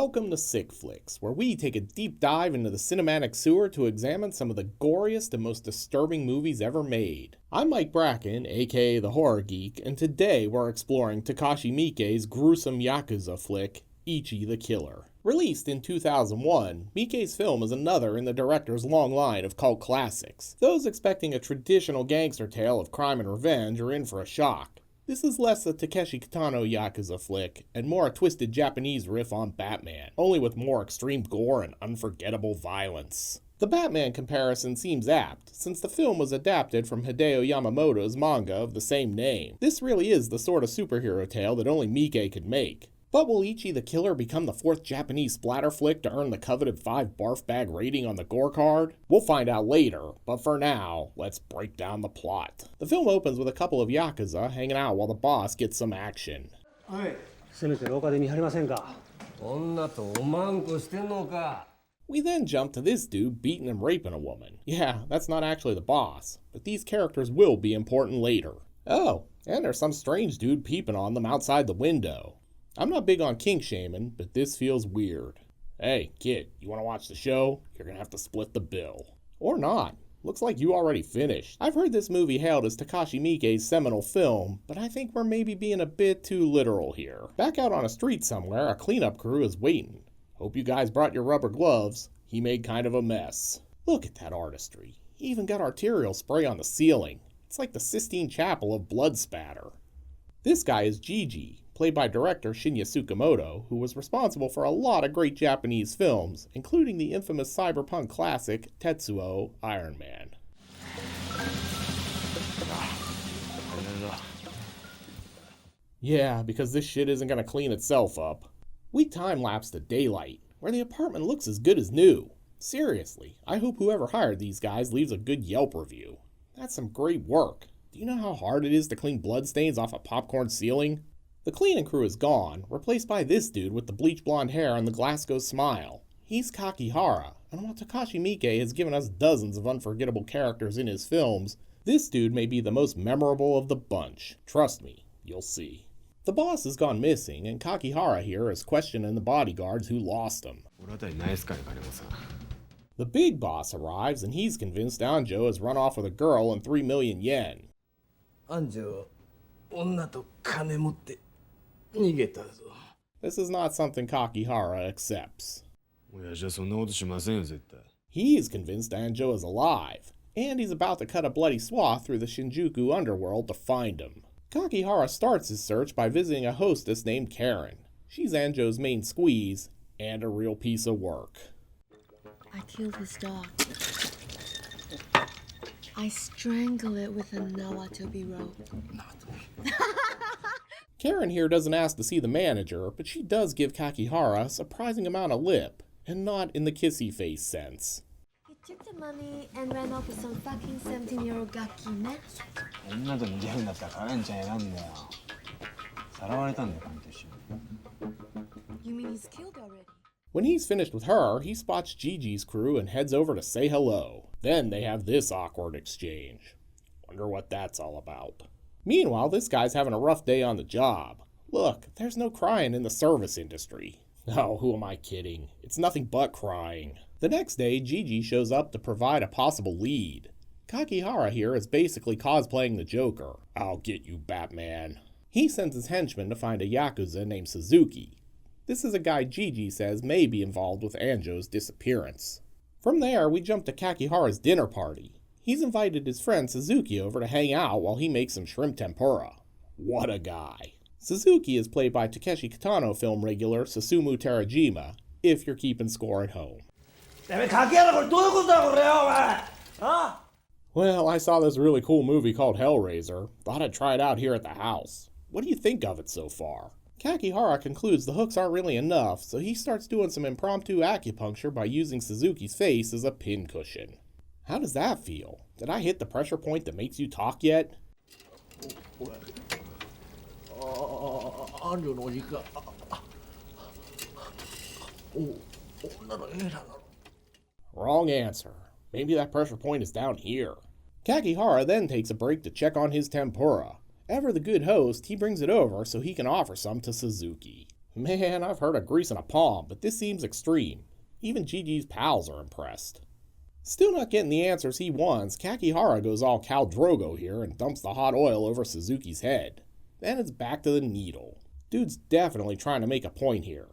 Welcome to Sick Flicks, where we take a deep dive into the cinematic sewer to examine some of the goriest and most disturbing movies ever made. I'm Mike Bracken, aka the Horror Geek, and today we're exploring Takashi Miike's gruesome yakuza flick, Ichi the Killer. Released in 2001, Miike's film is another in the director's long line of cult classics. Those expecting a traditional gangster tale of crime and revenge are in for a shock. This is less a Takeshi Kitano yakuza flick, and more a twisted Japanese riff on Batman, only with more extreme gore and unforgettable violence. The Batman comparison seems apt, since the film was adapted from Hideo Yamamoto's manga of the same name. This really is the sort of superhero tale that only Miike could make. But will Ichi the Killer become the fourth Japanese splatter flick to earn the coveted 5 barf bag rating on the Gore Card? We'll find out later, but for now, let's break down the plot. The film opens with a couple of yakuza hanging out while the boss gets some action. We then jump to this dude beating and raping a woman. Yeah, that's not actually the boss, but these characters will be important later. Oh, and there's some strange dude peeping on them outside the window. I'm not big on kink shaming, but this feels weird. Hey, kid, you want to watch the show? You're gonna have to split the bill. Or not. Looks like you already finished. I've heard this movie hailed as Takashi Miike's seminal film, but I think we're maybe being a bit too literal here. Back out on a street somewhere, a cleanup crew is waiting. Hope you guys brought your rubber gloves. He made kind of a mess. Look at that artistry. He even got arterial spray on the ceiling. It's like the Sistine Chapel of blood spatter. This guy is Gigi, played by director Shinya Tsukamoto, who was responsible for a lot of great Japanese films, including the infamous cyberpunk classic Tetsuo Iron Man. Yeah, because this shit isn't gonna clean itself up. We time-lapse to daylight, where the apartment looks as good as new. Seriously, I hope whoever hired these guys leaves a good Yelp review. That's some great work. Do you know how hard it is to clean bloodstains off a popcorn ceiling? The cleaning crew is gone, replaced by this dude with the bleach blonde hair and the Glasgow smile. He's Kakihara, and while Takashi Miike has given us dozens of unforgettable characters in his films, this dude may be the most memorable of the bunch. Trust me, you'll see. The boss has gone missing, and Kakihara here is questioning the bodyguards who lost him. The big boss arrives, and he's convinced Anjo has run off with a girl and 3 million yen. This is not something Kakihara accepts. He is convinced Anjo is alive, and he's about to cut a bloody swath through the Shinjuku underworld to find him. Kakihara starts his search by visiting a hostess named Karen. She's Anjo's main squeeze, and a real piece of work. I killed his dog. I strangle it with a Nawatobi rope. Karen here doesn't ask to see the manager, but she does give Kakihara a surprising amount of lip, and not in the kissy face sense. He took the money and ran off with some fucking 17-year-old gakime. You mean he's killed already? When he's finished with her, he spots Gigi's crew and heads over to say hello. Then they have this awkward exchange. Wonder what that's all about. Meanwhile, this guy's having a rough day on the job. Look, there's no crying in the service industry. Oh, who am I kidding? It's nothing but crying. The next day, Gigi shows up to provide a possible lead. Kakihara here is basically cosplaying the Joker. I'll get you, Batman. He sends his henchman to find a yakuza named Suzuki. This is a guy Gigi says may be involved with Anjo's disappearance. From there, we jump to Kakihara's dinner party. He's invited his friend Suzuki over to hang out while he makes some shrimp tempura. What a guy. Suzuki is played by Takeshi Kitano film regular Susumu Terajima, if you're keeping score at home. Well, I saw this really cool movie called Hellraiser. Thought I'd try it out here at the house. What do you think of it so far? Kakihara concludes the hooks aren't really enough, so he starts doing some impromptu acupuncture by using Suzuki's face as a pincushion. How does that feel? Did I hit the pressure point that makes you talk yet? Wrong answer. Maybe that pressure point is down here. Kakihara then takes a break to check on his tempura. Ever the good host, he brings it over so he can offer some to Suzuki. Man, I've heard of greasing a palm, but this seems extreme. Even Gigi's pals are impressed. Still not getting the answers he wants, Kakihara goes all Khal Drogo here and dumps the hot oil over Suzuki's head. Then it's back to the needle. Dude's definitely trying to make a point here.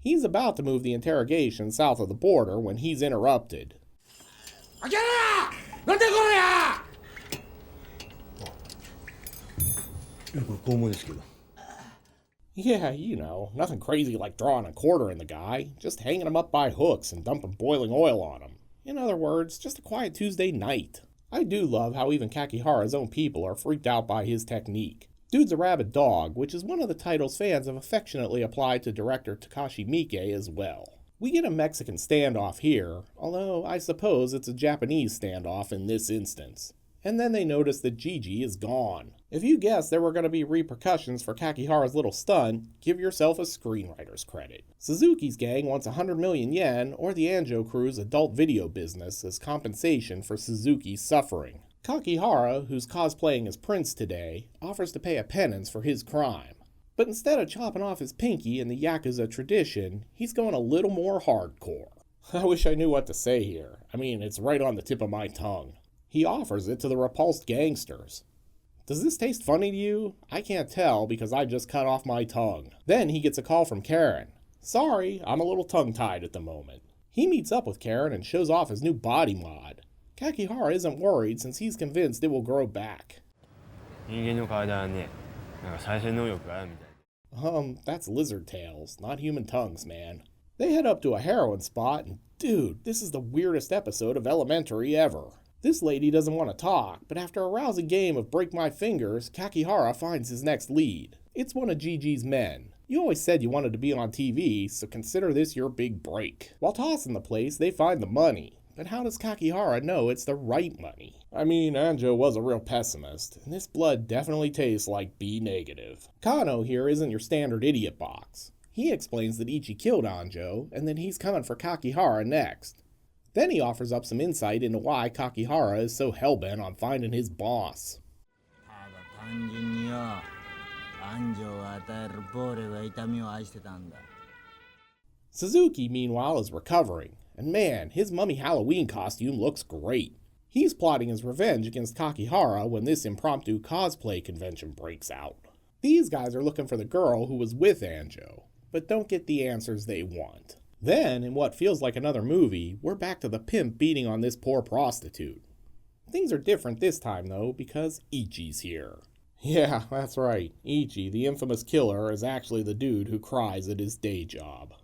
He's about to move the interrogation south of the border when he's interrupted. Yeah, you know, nothing crazy like drawing a quarter in the guy, just hanging him up by hooks and dumping boiling oil on him. In other words, just a quiet Tuesday night. I do love how even Kakihara's own people are freaked out by his technique. Dude's a rabid dog, which is one of the titles fans have affectionately applied to director Takashi Miike as well. We get a Mexican standoff here, although I suppose it's a Japanese standoff in this instance. And then they notice that Gigi is gone. If you guessed there were going to be repercussions for Kakihara's little stunt, give yourself a screenwriter's credit. Suzuki's gang wants 100 million yen or the Anjo crew's adult video business as compensation for Suzuki's suffering. Kakihara, who's cosplaying as Prince today, offers to pay a penance for his crime. But instead of chopping off his pinky in the yakuza tradition, he's going a little more hardcore. I wish I knew what to say here. I mean, it's right on the tip of my tongue. He offers it to the repulsed gangsters. Does this taste funny to you? I can't tell because I just cut off my tongue. Then he gets a call from Karen. Sorry, I'm a little tongue-tied at the moment. He meets up with Karen and shows off his new body mod. Kakihara isn't worried since he's convinced it will grow back. That's lizard tails, not human tongues, man. They head up to a heroin spot and dude, this is the weirdest episode of Elementary ever. This lady doesn't want to talk, but after a rousing game of break my fingers, Kakihara finds his next lead. It's one of Gigi's men. You always said you wanted to be on TV, so consider this your big break. While tossing the place, they find the money. But how does Kakihara know it's the right money? I mean, Anjo was a real pessimist, and this blood definitely tastes like B negative. Kano here isn't your standard idiot box. He explains that Ichi killed Anjo, and that he's coming for Kakihara next. Then he offers up some insight into why Kakihara is so hellbent on finding his boss. Suzuki, meanwhile, is recovering, and man, his mummy Halloween costume looks great. He's plotting his revenge against Kakihara when this impromptu cosplay convention breaks out. These guys are looking for the girl who was with Anjo, but don't get the answers they want. Then, in what feels like another movie, we're back to the pimp beating on this poor prostitute. Things are different this time, though, because Ichi's here. Yeah, that's right. Ichi, the infamous killer, is actually the dude who cries at his day job.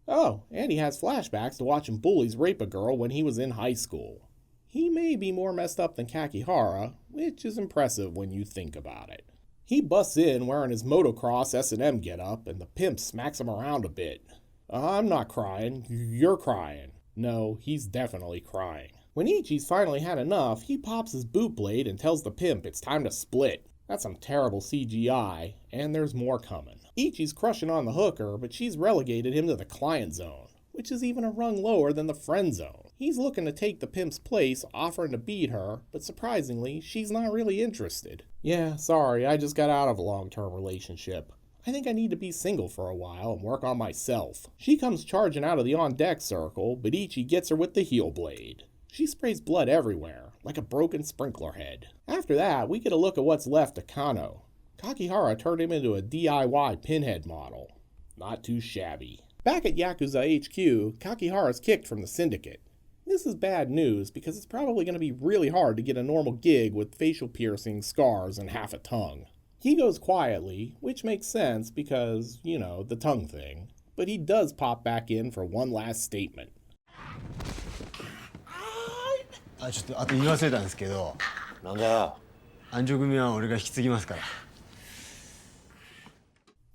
Oh, and he has flashbacks to watching bullies rape a girl when he was in high school. He may be more messed up than Kakihara, which is impressive when you think about it. He busts in wearing his motocross S&M getup, and the pimp smacks him around a bit. I'm not crying, you're crying. No, he's definitely crying. When Ichi's finally had enough, he pops his boot blade and tells the pimp it's time to split. That's some terrible CGI, and there's more coming. Ichi's crushing on the hooker, but she's relegated him to the client zone, which is even a rung lower than the friend zone. He's looking to take the pimp's place, offering to beat her, but surprisingly, she's not really interested. Yeah, sorry, I just got out of a long-term relationship. I think I need to be single for a while and work on myself. She comes charging out of the on-deck circle, but Ichi gets her with the heel blade. She sprays blood everywhere, like a broken sprinkler head. After that, we get a look at what's left of Kano. Kakihara turned him into a DIY pinhead model. Not too shabby. Back at Yakuza HQ, Kakihara's kicked from the syndicate. This is bad news because it's probably going to be really hard to get a normal gig with facial piercings, scars, and half a tongue. He goes quietly, which makes sense because, you know, the tongue thing. But he does pop back in for one last statement.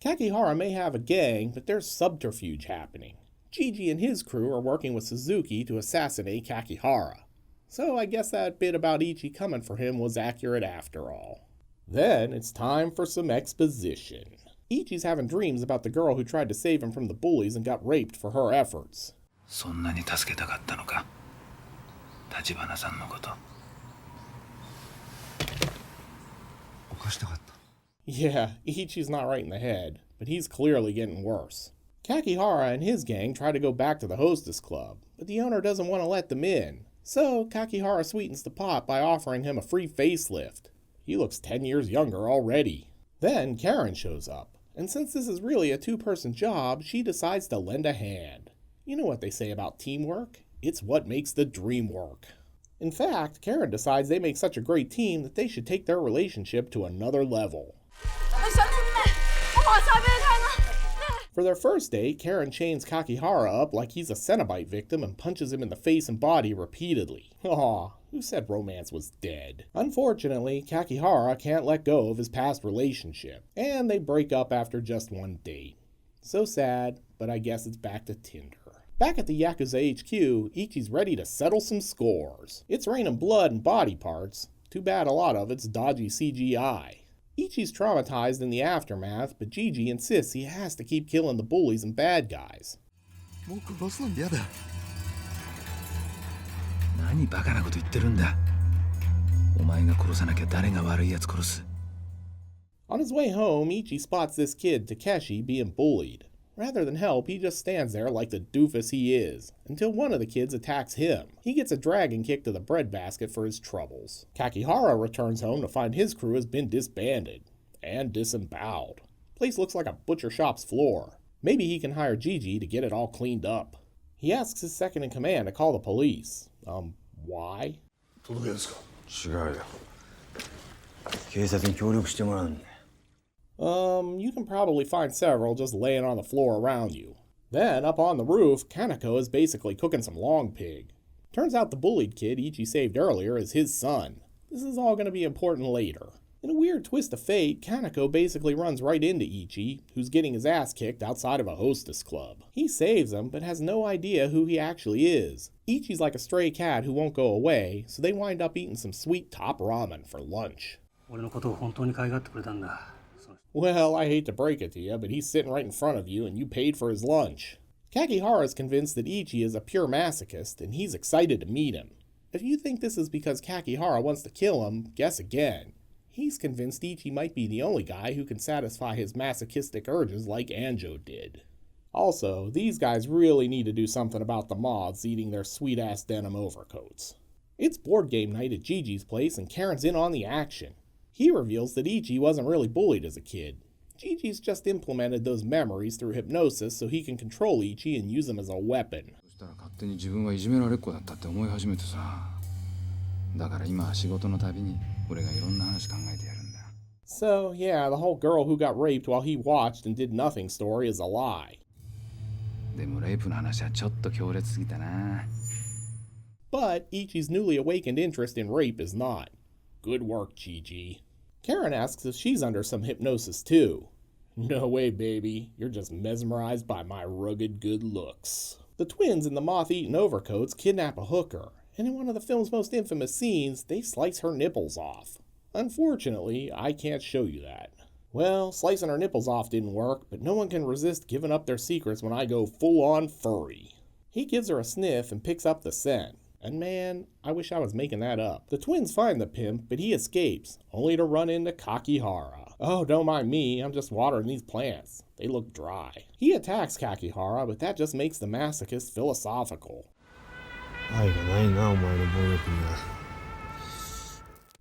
Kakihara may have a gang, but there's subterfuge happening. Gigi and his crew are working with Suzuki to assassinate Kakihara. So I guess that bit about Ichi coming for him was accurate after all. Then it's time for some exposition. Ichi's having dreams about the girl who tried to save him from the bullies and got raped for her efforts. Yeah, Ichi's not right in the head, but he's clearly getting worse. Kakihara and his gang try to go back to the hostess club, but the owner doesn't want to let them in. So Kakihara sweetens the pot by offering him a free facelift. He looks 10 years younger already. Then Karen shows up, and since this is really a two-person job, she decides to lend a hand. You know what they say about teamwork? It's what makes the dream work. In fact, Karen decides they make such a great team that they should take their relationship to another level. For their first date, Karen chains Kakihara up like he's a Cenobite victim and punches him in the face and body repeatedly. Aw, who said romance was dead? Unfortunately, Kakihara can't let go of his past relationship, and they break up after just one date. So sad, but I guess it's back to Tinder. Back at the Yakuza HQ, Ichi's ready to settle some scores. It's raining blood and body parts. Too bad a lot of it's dodgy CGI. Ichi's traumatized in the aftermath, but Gigi insists he has to keep killing the bullies and bad guys. On his way home, Ichi spots this kid, Takeshi, being bullied. Rather than help, he just stands there like the doofus he is, until one of the kids attacks him. He gets a dragon kick to the breadbasket for his troubles. Kakihara returns home to find his crew has been disbanded and disemboweled. Place looks like a butcher shop's floor. Maybe he can hire Gigi to get it all cleaned up. He asks his second in command to call the police. Why? You can probably find several just laying on the floor around you. Then, up on the roof, Kaneko is basically cooking some long pig. Turns out the bullied kid Ichi saved earlier is his son. This is all going to be important later. In a weird twist of fate, Kaneko basically runs right into Ichi, who's getting his ass kicked outside of a hostess club. He saves him, but has no idea who he actually is. Ichi's like a stray cat who won't go away, so they wind up eating some sweet top ramen for lunch. Well, I hate to break it to you, but he's sitting right in front of you and you paid for his lunch. Kakihara is convinced that Ichi is a pure masochist and he's excited to meet him. If you think this is because Kakihara wants to kill him, guess again. He's convinced Ichi might be the only guy who can satisfy his masochistic urges like Anjo did. Also, these guys really need to do something about the moths eating their sweet-ass denim overcoats. It's board game night at Gigi's place and Karen's in on the action. He reveals that Ichi wasn't really bullied as a kid. Gigi's just implemented those memories through hypnosis so he can control Ichi and use them as a weapon. So yeah, the whole girl who got raped while he watched and did nothing story is a lie. But Ichi's newly awakened interest in rape is not. Good work, Gigi. Karen asks if she's under some hypnosis too. No way, baby. You're just mesmerized by my rugged good looks. The twins in the moth-eaten overcoats kidnap a hooker, and in one of the film's most infamous scenes, they slice her nipples off. Unfortunately, I can't show you that. Well, slicing her nipples off didn't work, but no one can resist giving up their secrets when I go full-on furry. He gives her a sniff and picks up the scent. And man, I wish I was making that up. The twins find the pimp, but he escapes, only to run into Kakihara. Oh, don't mind me, I'm just watering these plants. They look dry. He attacks Kakihara, but that just makes the masochist philosophical.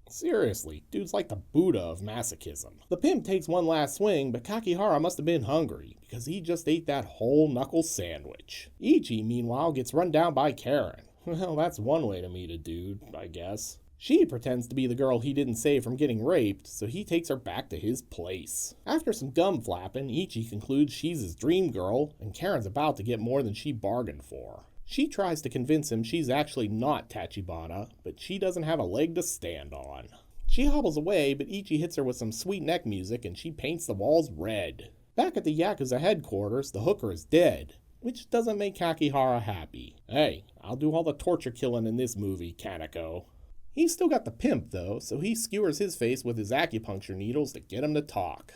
Seriously, dude's like the Buddha of masochism. The pimp takes one last swing, but Kakihara must have been hungry, because he just ate that whole knuckle sandwich. Ichi, meanwhile, gets run down by Karen. Well, that's one way to meet a dude, I guess. She pretends to be the girl he didn't save from getting raped, so he takes her back to his place. After some gum flapping, Ichi concludes she's his dream girl, and Karen's about to get more than she bargained for. She tries to convince him she's actually not Tachibana, but she doesn't have a leg to stand on. She hobbles away, but Ichi hits her with some sweet neck music and she paints the walls red. Back at the Yakuza headquarters, the hooker is dead, which doesn't make Kakihara happy. Hey, I'll do all the torture killing in this movie, Kaneko. He's still got the pimp though, so he skewers his face with his acupuncture needles to get him to talk.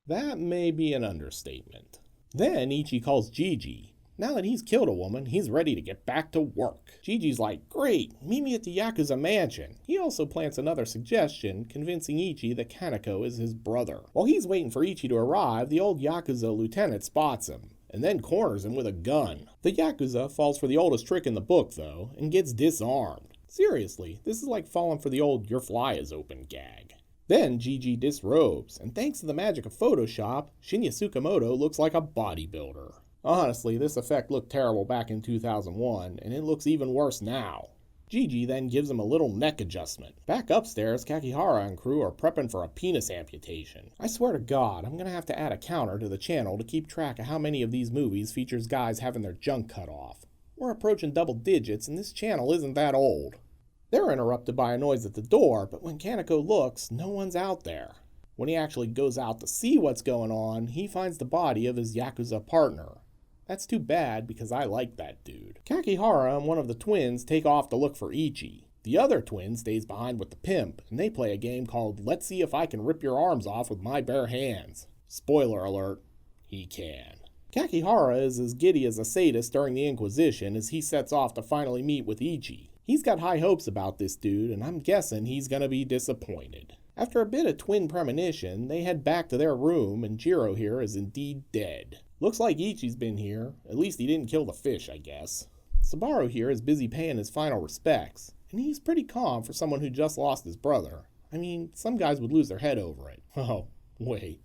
That may be an understatement. Then Ichi calls Gigi. Now that he's killed a woman, he's ready to get back to work. Gigi's like, great, meet me at the Yakuza mansion. He also plants another suggestion, convincing Ichi that Kaneko is his brother. While he's waiting for Ichi to arrive, the old Yakuza lieutenant spots him, and then corners him with a gun. The Yakuza falls for the oldest trick in the book, though, and gets disarmed. Seriously, this is like falling for the old "your fly is open" gag. Then Gigi disrobes, and thanks to the magic of Photoshop, Shinya Tsukamoto looks like a bodybuilder. Honestly, this effect looked terrible back in 2001, and it looks even worse now. Gigi then gives him a little neck adjustment. Back upstairs, Kakihara and crew are prepping for a penis amputation. I swear to God, I'm gonna have to add a counter to the channel to keep track of how many of these movies features guys having their junk cut off. We're approaching double digits, and this channel isn't that old. They're interrupted by a noise at the door, but when Kaneko looks, no one's out there. When he actually goes out to see what's going on, he finds the body of his Yakuza partner. That's too bad because I like that dude. Kakihara and one of the twins take off to look for Ichi. The other twin stays behind with the pimp, and they play a game called Let's See If I Can Rip Your Arms Off With My Bare Hands. Spoiler alert, he can. Kakihara is as giddy as a sadist during the Inquisition as he sets off to finally meet with Ichi. He's got high hopes about this dude, and I'm guessing he's gonna be disappointed. After a bit of twin premonition, they head back to their room, and Jiro here is indeed dead. Looks like Ichi's been here. At least he didn't kill the fish, I guess. Sabaru here is busy paying his final respects, and he's pretty calm for someone who just lost his brother. I mean, some guys would lose their head over it. Oh, wait.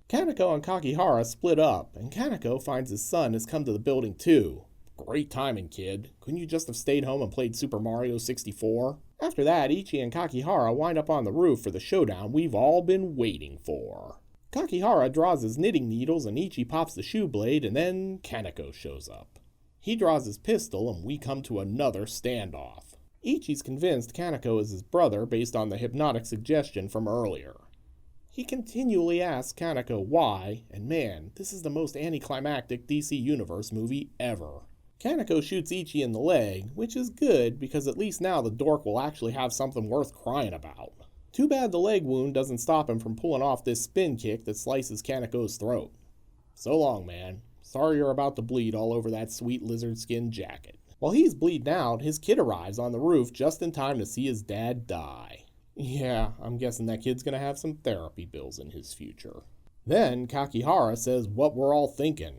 Kaneko and Kakihara split up, and Kaneko finds his son has come to the building too. Great timing, kid. Couldn't you just have stayed home and played Super Mario 64? After that, Ichi and Kakihara wind up on the roof for the showdown we've all been waiting for. Kakihara draws his knitting needles and Ichi pops the shoe blade, and then Kaneko shows up. He draws his pistol and we come to another standoff. Ichi's convinced Kaneko is his brother based on the hypnotic suggestion from earlier. He continually asks Kaneko why, and man, this is the most anticlimactic DC Universe movie ever. Kaneko shoots Ichi in the leg, which is good because at least now the dork will actually have something worth crying about. Too bad the leg wound doesn't stop him from pulling off this spin kick that slices Kaneko's throat. So long, man. Sorry you're about to bleed all over that sweet lizard skin jacket. While he's bleeding out, his kid arrives on the roof just in time to see his dad die. Yeah, I'm guessing that kid's gonna have some therapy bills in his future. Then Kakihara says what we're all thinking.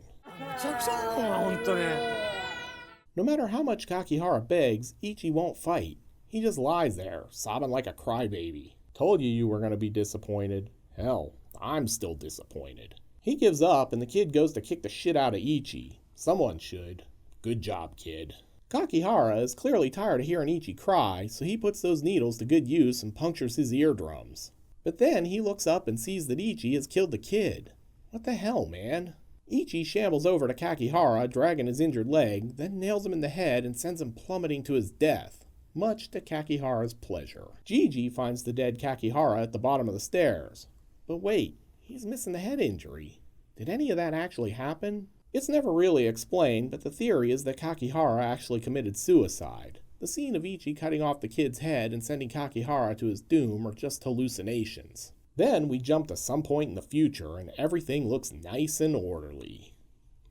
No matter how much Kakihara begs, Ichi won't fight. He just lies there, sobbing like a crybaby. Told you were going to be disappointed. Hell, I'm still disappointed. He gives up and the kid goes to kick the shit out of Ichi. Someone should. Good job, kid. Kakihara is clearly tired of hearing Ichi cry, so he puts those needles to good use and punctures his eardrums. But then he looks up and sees that Ichi has killed the kid. What the hell, man? Ichi shambles over to Kakihara, dragging his injured leg, then nails him in the head and sends him plummeting to his death, much to Kakihara's pleasure. Gigi finds the dead Kakihara at the bottom of the stairs. But wait, he's missing the head injury. Did any of that actually happen? It's never really explained, but the theory is that Kakihara actually committed suicide. The scene of Ichi cutting off the kid's head and sending Kakihara to his doom are just hallucinations. Then we jump to some point in the future and everything looks nice and orderly.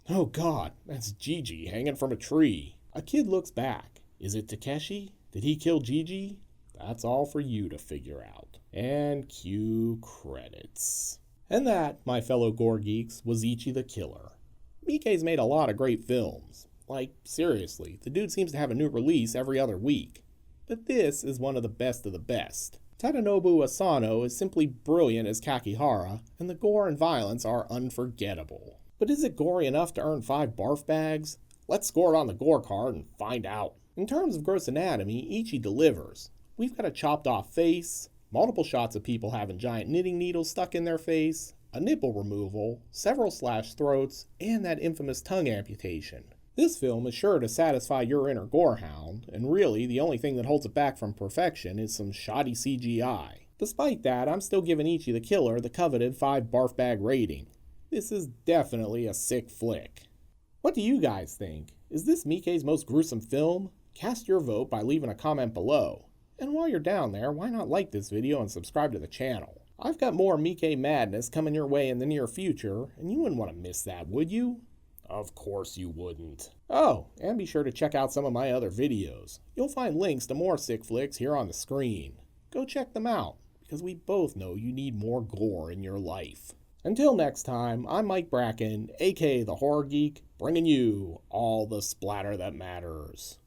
Oh god, that's Gigi hanging from a tree. A kid looks back. Is it Takeshi? Did he kill Gigi? That's all for you to figure out. And cue credits. And that, my fellow gore geeks, was Ichi the Killer. Miike's made a lot of great films. Like, seriously, the dude seems to have a new release every other week. But this is one of the best of the best. Tadanobu Asano is simply brilliant as Kakihara, and the gore and violence are unforgettable. But is it gory enough to earn 5 barf bags? Let's score it on the Gore Card and find out. In terms of gross anatomy, Ichi delivers. We've got a chopped off face, multiple shots of people having giant knitting needles stuck in their face, a nipple removal, several slashed throats, and that infamous tongue amputation. This film is sure to satisfy your inner gorehound, and really the only thing that holds it back from perfection is some shoddy CGI. Despite that, I'm still giving Ichi the Killer the coveted 5 barf bag rating. This is definitely a sick flick. What do you guys think? Is this Miike's most gruesome film? Cast your vote by leaving a comment below. And while you're down there, why not like this video and subscribe to the channel? I've got more Miike madness coming your way in the near future, and you wouldn't want to miss that, would you? Of course you wouldn't. Oh, and be sure to check out some of my other videos. You'll find links to more sick flicks here on the screen. Go check them out, because we both know you need more gore in your life. Until next time, I'm Mike Bracken, aka the Horror Geek, bringing you all the splatter that matters.